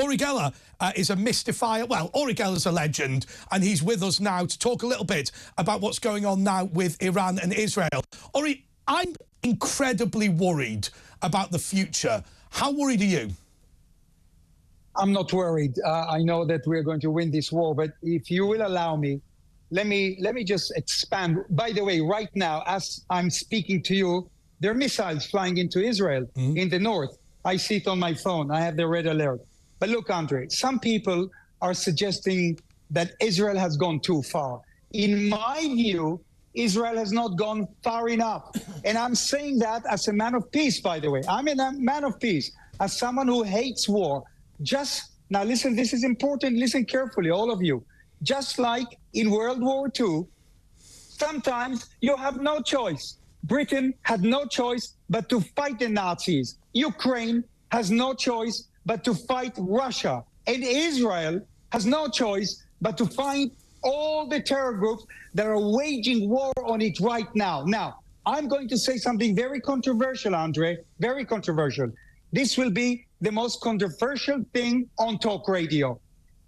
Uri Geller is a mystifier. Well, Uri Geller's a legend, and he's with us now to talk a little bit about what's going on now with Iran and Israel. Uri, I'm incredibly worried about the future. How worried are you? I'm not worried. I know that we're going to win this war, but if you will allow me, let me just expand. By the way, right now, as I'm speaking to you, there are missiles flying into Israel in the north. I see it on my phone. I have the red alert. But look, Andre, some people are suggesting that Israel has gone too far. In my view, Israel has not gone far enough. And I'm saying that as a man of peace, by the way. I'm a man of peace, as someone who hates war. Now listen, this is important. Listen carefully, all of you. Just like in World War II, sometimes you have no choice. Britain had no choice but to fight the Nazis. Ukraine has no choice but to fight Russia. And Israel has no choice but to fight all the terror groups that are waging war on it right now. Now, I'm going to say something very controversial, Andre, very controversial. This will be the most controversial thing on talk radio.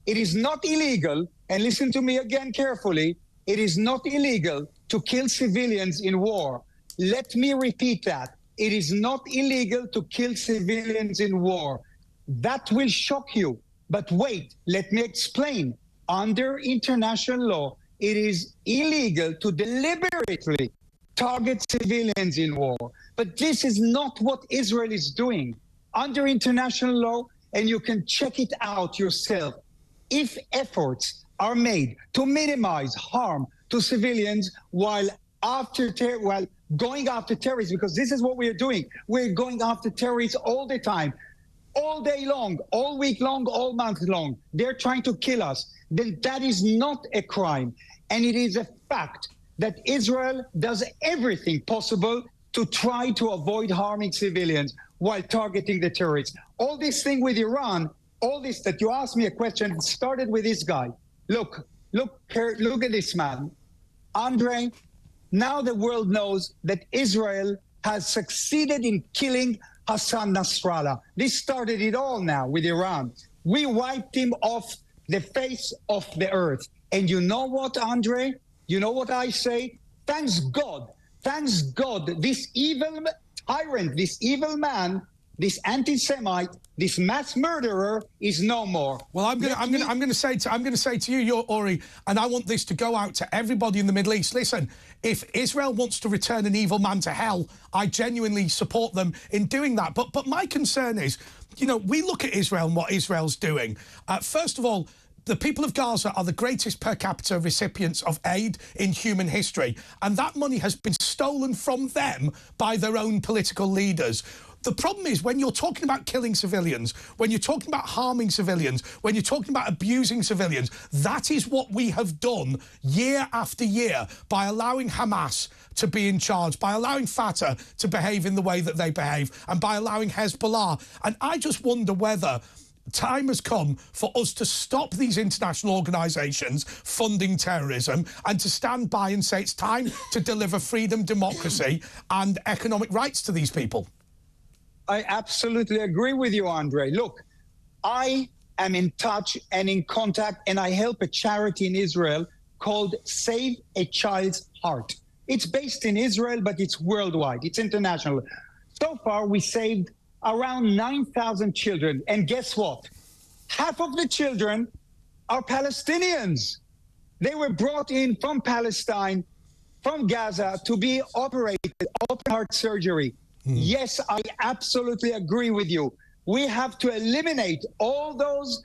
It is not illegal, and listen to me again carefully, it is not illegal to kill civilians in war. Let me repeat that. It is not illegal to kill civilians in war. That will shock you. But wait, let me explain. Under international law, it is illegal to deliberately target civilians in war. But this is not what Israel is doing. Under international law, and you can check it out yourself, if efforts are made to minimize harm to civilians while going after terrorists, because this is what we are doing. We're going after terrorists all the time, all day long, all week long, all month long. They're trying to kill us. Then that is not a crime. And it is a fact that Israel does everything possible to try to avoid harming civilians while targeting the terrorists. All this thing with Iran, all this that you asked me a question, started with this guy. Look at this man. Andre, now the world knows that Israel has succeeded in killing Hassan Nasrallah. This started it all now with Iran. We wiped him off the face of the earth. And you know what, Andre? You know what I say? Thanks God, this evil tyrant, this evil man, this anti-Semite, this mass murderer is no more. Well, I'm going to say to you, Uri, and I want this to go out to everybody in the Middle East. Listen, if Israel wants to return an evil man to hell, I genuinely support them in doing that. But my concern is, you know, we look at Israel and what Israel's doing. First of all, the people of Gaza are the greatest per capita recipients of aid in human history, and that money has been stolen from them by their own political leaders. The problem is when you're talking about killing civilians, when you're talking about harming civilians, when you're talking about abusing civilians, that is what we have done year after year by allowing Hamas to be in charge, by allowing Fatah to behave in the way that they behave, and by allowing Hezbollah. And I just wonder whether time has come for us to stop these international organisations funding terrorism and to stand by and say it's time to deliver freedom, democracy and economic rights to these people. I absolutely agree with you, Andre. Look, I am in touch and in contact, and I help a charity in Israel called Save a Child's Heart. It's based in Israel, but it's worldwide. It's international. So far, we saved around 9,000 children. And guess what? Half of the children are Palestinians. They were brought in from Palestine, from Gaza, to be operated, open heart surgery. Yes, I absolutely agree with you. We have to eliminate all those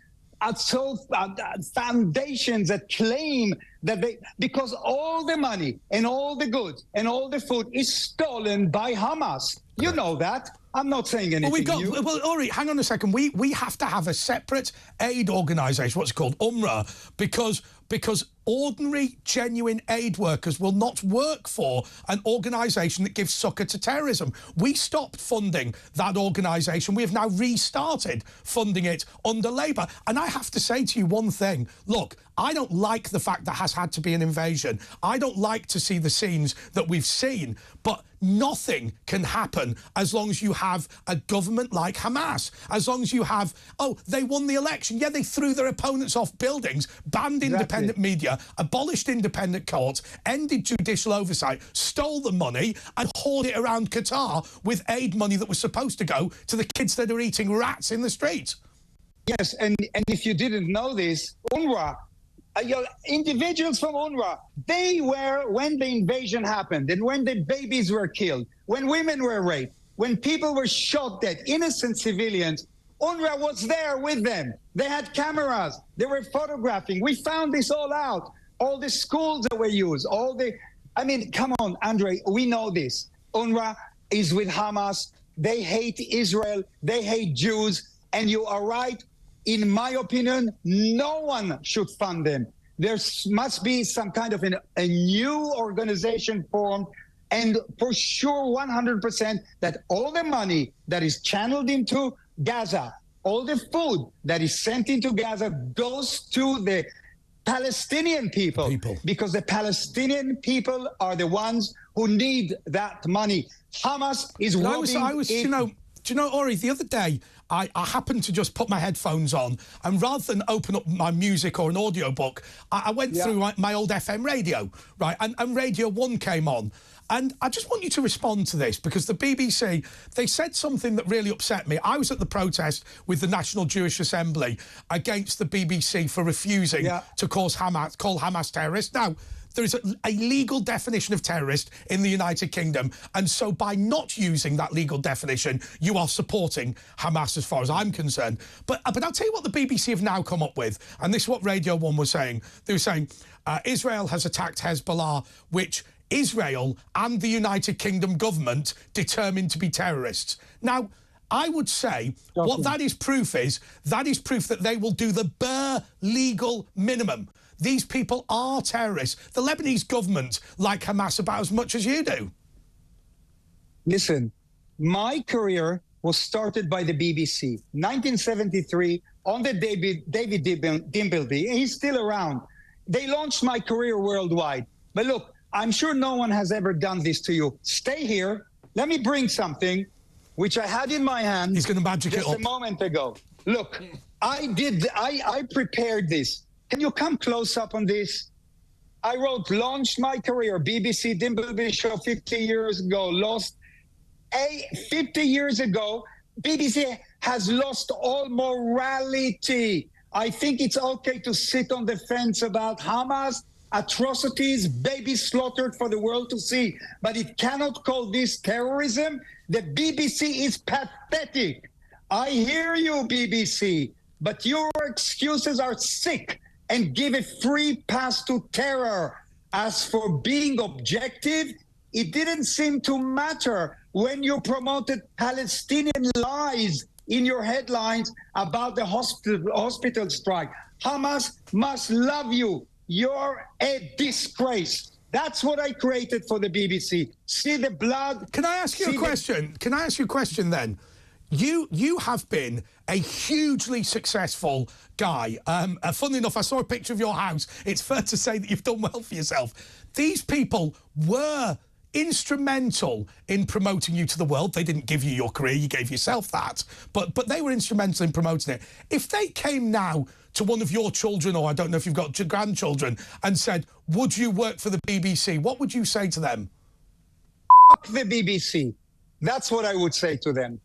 foundations that claim that because all the money and all the goods and all the food is stolen by Hamas. You know that. I'm not saying anything new. Well, Uri, hang on a second. We have to have a separate aid organisation, what's it called, UNRWA, because ordinary, genuine aid workers will not work for an organisation that gives succour to terrorism. We stopped funding that organisation. We have now restarted funding it under Labour. And I have to say to you one thing. Look, I don't like the fact there has had to be an invasion. I don't like to see the scenes that we've seen. But nothing can happen as long as you have a government like Hamas. As long as you have, oh, they won the election. Yeah, they threw their opponents off buildings, banned independent media, abolished independent courts, ended judicial oversight, stole the money and hoarded it around Qatar with aid money that was supposed to go to the kids that are eating rats in the streets. Yes, and if you didn't know this, UNRWA, individuals from UNRWA, they were, when the invasion happened and when the babies were killed, when women were raped, when people were shot dead, innocent civilians, UNRWA was there with them. They had cameras. They were photographing. We found this all out. All the schools that were used, all the... I mean, come on, Andre, we know this. UNRWA is with Hamas. They hate Israel. They hate Jews. And you are right. In my opinion, no one should fund them. There must be some kind of a new organization formed, and for sure 100% that all the money that is channeled into Gaza, all the food that is sent into Gaza goes to the Palestinian people. Because the Palestinian people are the ones who need that money. Hamas is robbing Do you know, Uri, the other day, I happened to just put my headphones on, and rather than open up my music or an audio book, I went through my old FM radio, right? And Radio 1 came on. And I just want you to respond to this, because the BBC, they said something that really upset me. I was at the protest with the National Jewish Assembly against the BBC for refusing to call Hamas terrorists. Now, there is a legal definition of terrorist in the United Kingdom, and so by not using that legal definition, you are supporting Hamas as far as I'm concerned. But I'll tell you what the BBC have now come up with, and this is what Radio 1 was saying. They were saying, Israel has attacked Hezbollah, which Israel and the United Kingdom government determined to be terrorists. Now, I would say what that is proof that they will do the bare legal minimum. These people are terrorists. The Lebanese government like Hamas about as much as you do. Listen, my career was started by the BBC. 1973, on the David Dimbleby. He's still around. They launched my career worldwide. But look, I'm sure no one has ever done this to you. Stay here. Let me bring something which I had in my hand. He's going to magic it up. Just a moment ago. Look, I prepared this. Can you come close up on this? I wrote, launched my career, BBC Dimbleby show 50 years ago, lost 50 years ago. BBC has lost all morality. I think it's okay to sit on the fence about Hamas, atrocities, babies slaughtered for the world to see, but it cannot call this terrorism. The BBC is pathetic. I hear you, BBC, but your excuses are sick and give a free pass to terror. As for being objective, it didn't seem to matter when you promoted Palestinian lies in your headlines about the hospital strike. Hamas must love you. You're a disgrace. That's what I created for the BBC. See the blood. Can I ask you a question? Can I ask you a question then? You have been a hugely successful guy. Funnily enough, I saw a picture of your house. It's fair to say that you've done well for yourself. These people were instrumental in promoting you to the world. They didn't give you your career, you gave yourself that. But they were instrumental in promoting it. If they came now to one of your children, or I don't know if you've got grandchildren, and said, would you work for the BBC? What would you say to them? Fuck the BBC. That's what I would say to them.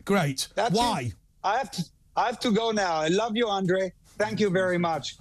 Great. Why? I have to go now. I love you, Andre. Thank you very much.